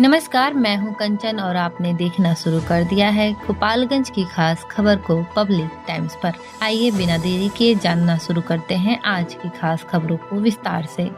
नमस्कार, मैं हूं कंचन और आपने देखना शुरू कर दिया है गोपालगंज की खास खबर को पब्लिक टाइम्स पर। आइए बिना देरी किए जानना शुरू करते हैं आज की खास खबरों को विस्तार से।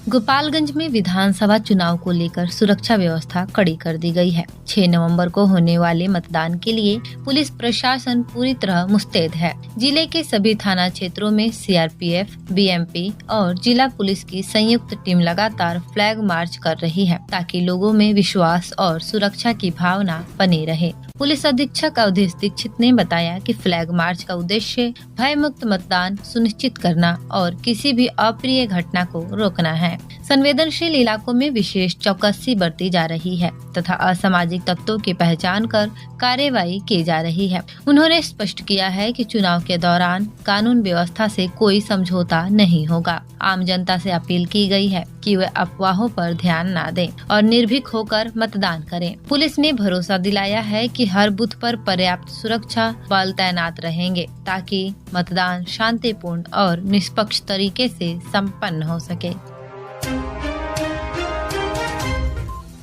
गोपालगंज में विधानसभा चुनाव को लेकर सुरक्षा व्यवस्था कड़ी कर दी गई है। 6 नवंबर को होने वाले मतदान के लिए पुलिस प्रशासन पूरी तरह मुस्तैद है। जिले के सभी थाना क्षेत्रों में सीआरपीएफ, बीएमपी और जिला पुलिस की संयुक्त टीम लगातार फ्लैग मार्च कर रही है ताकि लोगों में विश्वास और सुरक्षा की भावना बनी रहे। पुलिस अधीक्षक अवधेश दीक्षित ने बताया कि फ्लैग मार्च का उद्देश्य भय मुक्त मतदान सुनिश्चित करना और किसी भी अप्रिय घटना को रोकना है। संवेदनशील इलाकों में विशेष चौकसी बरती जा रही है तथा असामाजिक तत्वों की पहचान कर कार्रवाई की जा रही है। उन्होंने स्पष्ट किया है कि चुनाव के दौरान कानून व्यवस्था से कोई समझौता नहीं होगा। आम जनता से अपील की गई है कि वे अफवाहों पर ध्यान न दें और निर्भीक होकर मतदान करें। पुलिस ने भरोसा दिलाया है कि हर बूथ पर पर्याप्त सुरक्षा बल तैनात रहेंगे ताकि मतदान शांतिपूर्ण और निष्पक्ष तरीके से संपन्न हो सके।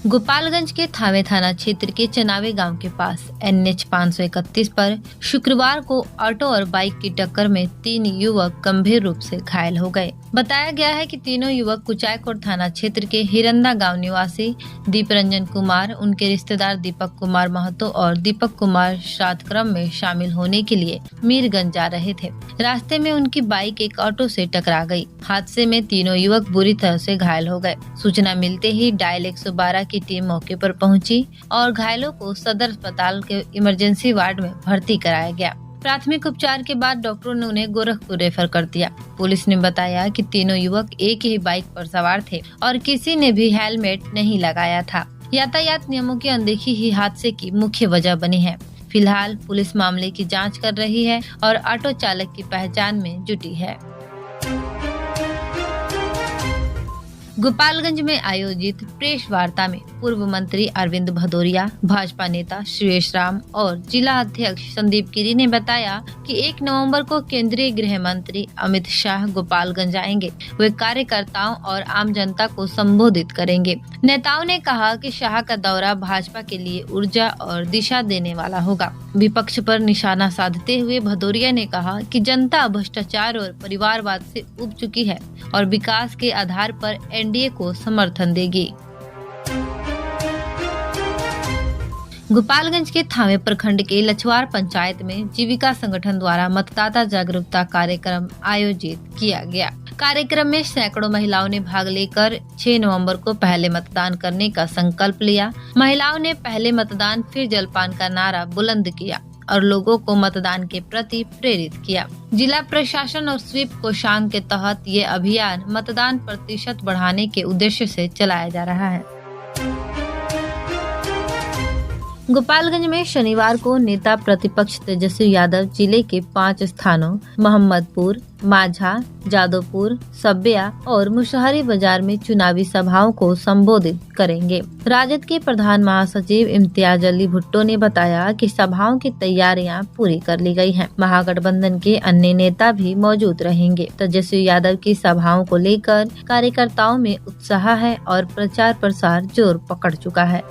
गोपालगंज के थावे थाना क्षेत्र के चनावे गांव के पास NH 531 पर शुक्रवार को ऑटो और बाइक की टक्कर में 3 युवक गंभीर रूप से घायल हो गए। बताया गया है कि तीनों युवक कुचायकोट थाना क्षेत्र के हिरंदा गांव निवासी दीप रंजन कुमार, उनके रिश्तेदार दीपक कुमार महतो और दीपक कुमार श्राद्ध क्रम में शामिल होने के लिए मीरगंज जा रहे थे। रास्ते में उनकी बाइक एक ऑटो से टकरा गई। हादसे में तीनों युवक बुरी तरह से घायल हो गए। सूचना मिलते ही डायल 112 की टीम मौके पर पहुंची और घायलों को सदर अस्पताल के इमरजेंसी वार्ड में भर्ती कराया गया। प्राथमिक उपचार के बाद डॉक्टरों ने उन्हें गोरखपुर रेफर कर दिया। पुलिस ने बताया कि तीनों युवक एक ही बाइक पर सवार थे और किसी ने भी हेलमेट नहीं लगाया था। यातायात नियमों की अनदेखी ही हादसे की मुख्य वजह बनी है। फिलहाल पुलिस मामले की जांच कर रही है और ऑटो चालक की पहचान में जुटी है। गोपालगंज में आयोजित प्रेस वार्ता में पूर्व मंत्री अरविंद भदौरिया, भाजपा नेता सुरेश राम और जिला अध्यक्ष संदीप गिरी ने बताया कि 1 नवंबर को केंद्रीय गृह मंत्री अमित शाह गोपालगंज आएंगे। वे कार्यकर्ताओं और आम जनता को संबोधित करेंगे। नेताओं ने कहा कि शाह का दौरा भाजपा के लिए ऊर्जा और दिशा देने वाला होगा। विपक्ष पर निशाना साधते हुए भदौरिया ने कहा कि जनता भ्रष्टाचार और परिवारवाद से उब चुकी है और विकास के आधार पर एनडीए को समर्थन देगी। गोपालगंज के थावे प्रखंड के लछवार पंचायत में जीविका संगठन द्वारा मतदाता जागरूकता कार्यक्रम आयोजित किया गया। कार्यक्रम में सैकड़ों महिलाओं ने भाग लेकर 6 नवंबर को पहले मतदान करने का संकल्प लिया। महिलाओं ने पहले मतदान फिर जलपान का नारा बुलंद किया और लोगों को मतदान के प्रति प्रेरित किया। जिला प्रशासन और स्वीप कोषांग के तहत ये अभियान मतदान प्रतिशत बढ़ाने के उद्देश्य से चलाया जा रहा है। गोपालगंज में शनिवार को नेता प्रतिपक्ष तेजस्वी यादव जिले के 5 स्थानों मोहम्मदपुर, माझा, जादवपुर, सब्बिया और मुशहरी बाजार में चुनावी सभाओं को संबोधित करेंगे। राजद के प्रधान महासचिव इम्तियाज अली भुट्टो ने बताया कि सभाओं की तैयारियां पूरी कर ली गई हैं। महागठबंधन के अन्य नेता भी मौजूद रहेंगे। तेजस्वी यादव की सभाओं को लेकर कार्यकर्ताओं में उत्साह है और प्रचार प्रसार जोर पकड़ चुका है।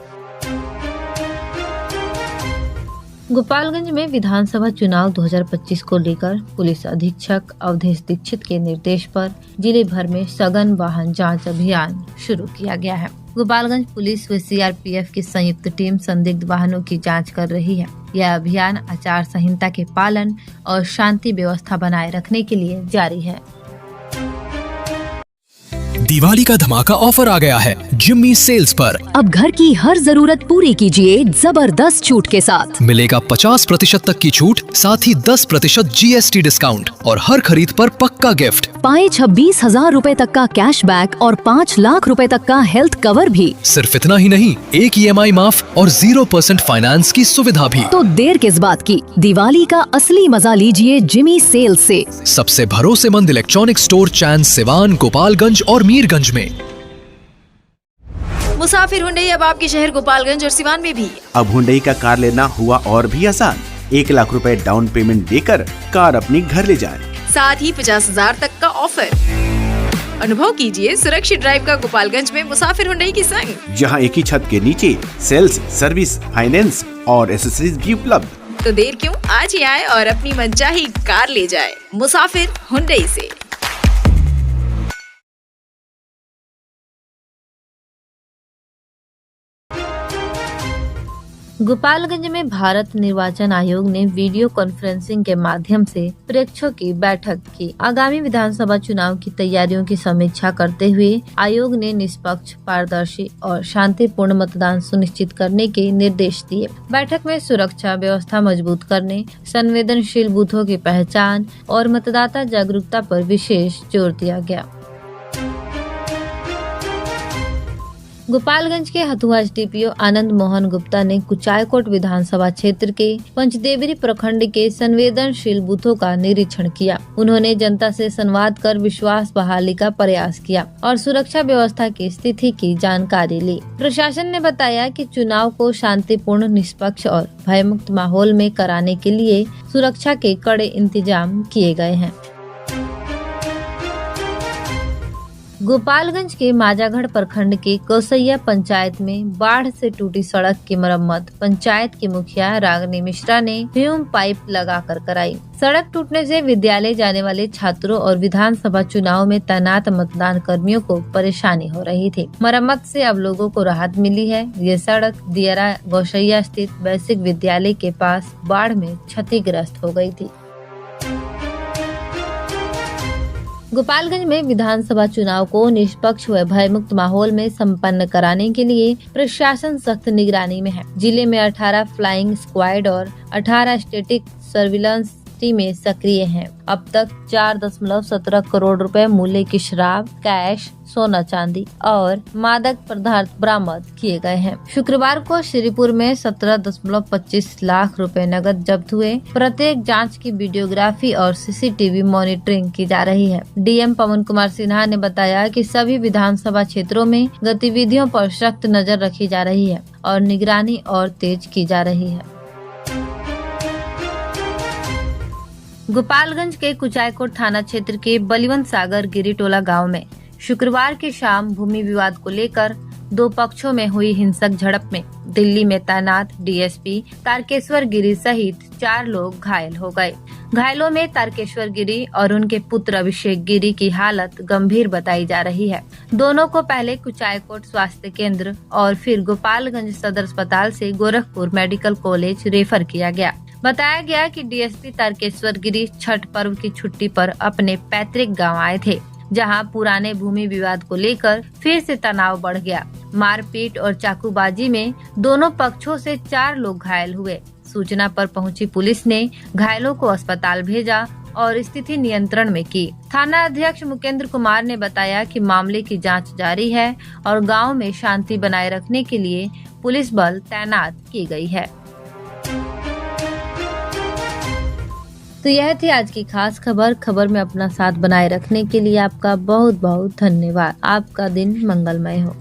गोपालगंज में विधानसभा चुनाव 2025 को लेकर पुलिस अधीक्षक अवधेश दीक्षित के निर्देश पर जिले भर में सघन वाहन जांच अभियान शुरू किया गया है। गोपालगंज पुलिस व सीआरपीएफ की संयुक्त टीम संदिग्ध वाहनों की जांच कर रही है। यह अभियान आचार संहिता के पालन और शांति व्यवस्था बनाए रखने के लिए जारी है। दिवाली का धमाका ऑफर आ गया है जिम्मी सेल्स पर। अब घर की हर जरूरत पूरी कीजिए जबरदस्त छूट के साथ। मिलेगा 50% तक की छूट, साथ ही 10% GST डिस्काउंट और हर खरीद पर पक्का गिफ्ट। पाए 26,000 रूपए तक का कैशबैक और 5 लाख रूपए तक का हेल्थ कवर भी। सिर्फ इतना ही नहीं, एक EMI माफ और 0% फाइनेंस की सुविधा भी। तो देर किस बात की, दिवाली का असली मजा लीजिए जिमी सेल्स से। सबसे भरोसेमंद इलेक्ट्रॉनिक स्टोर चैन सिवान, गोपालगंज और मीरगंज में। मुसाफिर हुंडई अब आपके शहर गोपालगंज और सिवान में भी। अब हुंडई का कार लेना हुआ और भी आसान। 1 लाख रुपए डाउन पेमेंट देकर कार अपनी घर ले जाएं। साथ ही 50,000 तक का ऑफर। अनुभव कीजिए सुरक्षित ड्राइव का गोपालगंज में मुसाफिर हुंडई की संग। जहां एक ही छत के नीचे सेल्स, सर्विस, फाइनेंस और एसेसरीज भी उपलब्ध। तो देर क्यों, आज ही आए और अपनी मनचाही कार ले जाए मुसाफिर हुंडई से। गोपालगंज में भारत निर्वाचन आयोग ने वीडियो कॉन्फ्रेंसिंग के माध्यम से प्रेक्षकों की बैठक की। आगामी विधानसभा चुनाव की तैयारियों की समीक्षा करते हुए आयोग ने निष्पक्ष, पारदर्शी और शांतिपूर्ण मतदान सुनिश्चित करने के निर्देश दिए। बैठक में सुरक्षा व्यवस्था मजबूत करने, संवेदनशील बूथों की पहचान और मतदाता जागरूकता पर विशेष जोर दिया गया। गोपालगंज के हथुआ एसडीपीओ आनंद मोहन गुप्ता ने कुचायकोट विधानसभा क्षेत्र के पंचदेवरी प्रखंड के संवेदनशील बूथों का निरीक्षण किया। उन्होंने जनता से संवाद कर विश्वास बहाली का प्रयास किया और सुरक्षा व्यवस्था की स्थिति की जानकारी ली। प्रशासन ने बताया कि चुनाव को शांतिपूर्ण, निष्पक्ष और भयमुक्त माहौल में कराने के लिए सुरक्षा के कड़े इंतजाम किए गए हैं। गोपालगंज के माजागढ़ प्रखंड के कौसैया पंचायत में बाढ़ से टूटी सड़क की मरम्मत पंचायत की मुखिया रागनी मिश्रा ने फ्यूम पाइप लगाकर कराई। सड़क टूटने से विद्यालय जाने वाले छात्रों और विधानसभा चुनाव में तैनात मतदान कर्मियों को परेशानी हो रही थी। मरम्मत से अब लोगों को राहत मिली है। ये सड़क दियरा गौसैया स्थित बेसिक विद्यालय के पास बाढ़ में क्षतिग्रस्त हो गई थी। गोपालगंज में विधानसभा चुनाव को निष्पक्ष व भयमुक्त माहौल में संपन्न कराने के लिए प्रशासन सख्त निगरानी में है। जिले में 18 फ्लाइंग स्क्वाड और 18 स्टैटिक सर्विलांस टीमें सक्रिय हैं। अब तक 4.17 करोड़ रुपए मूल्य की शराब, कैश, सोना चांदी और मादक पदार्थ बरामद किए गए हैं। शुक्रवार को श्रीपुर में 17.25 लाख रुपए नकद जब्त हुए। प्रत्येक जांच की वीडियोग्राफी और सीसीटीवी मॉनिटरिंग की जा रही है। डीएम पवन कुमार सिन्हा ने बताया कि सभी विधानसभा क्षेत्रों में गतिविधियों पर सख्त नजर रखी जा रही है और निगरानी और तेज की जा रही है। गोपालगंज के कुचायकोट थाना क्षेत्र के बलिवंत सागर गिरिटोला गांव में शुक्रवार की शाम भूमि विवाद को लेकर दो पक्षों में हुई हिंसक झड़प में दिल्ली में तैनात डीएसपी तारकेश्वर गिरी सहित 4 लोग घायल हो गए। घायलों में तारकेश्वर गिरी और उनके पुत्र अभिषेक गिरी की हालत गंभीर बताई जा रही है। दोनों को पहले कुचायकोट स्वास्थ्य केंद्र और फिर गोपालगंज सदर अस्पताल से गोरखपुर मेडिकल कॉलेज रेफर किया गया। बताया गया कि डीएसपी तारकेश्वर गिरी छठ पर्व की छुट्टी पर अपने पैतृक गांव आए थे, जहां पुराने भूमि विवाद को लेकर फिर से तनाव बढ़ गया। मारपीट और चाकूबाजी में दोनों पक्षों से 4 लोग घायल हुए। सूचना पर पहुंची पुलिस ने घायलों को अस्पताल भेजा और स्थिति नियंत्रण में की। थाना अध्यक्ष मुकेंद्र कुमार ने बताया कि मामले की जांच जारी है और गांव में शांति बनाए रखने के लिए पुलिस बल तैनात की गई है। तो यह थी आज की खास खबर में अपना साथ बनाए रखने के लिए आपका बहुत बहुत धन्यवाद। आपका दिन मंगलमय हो।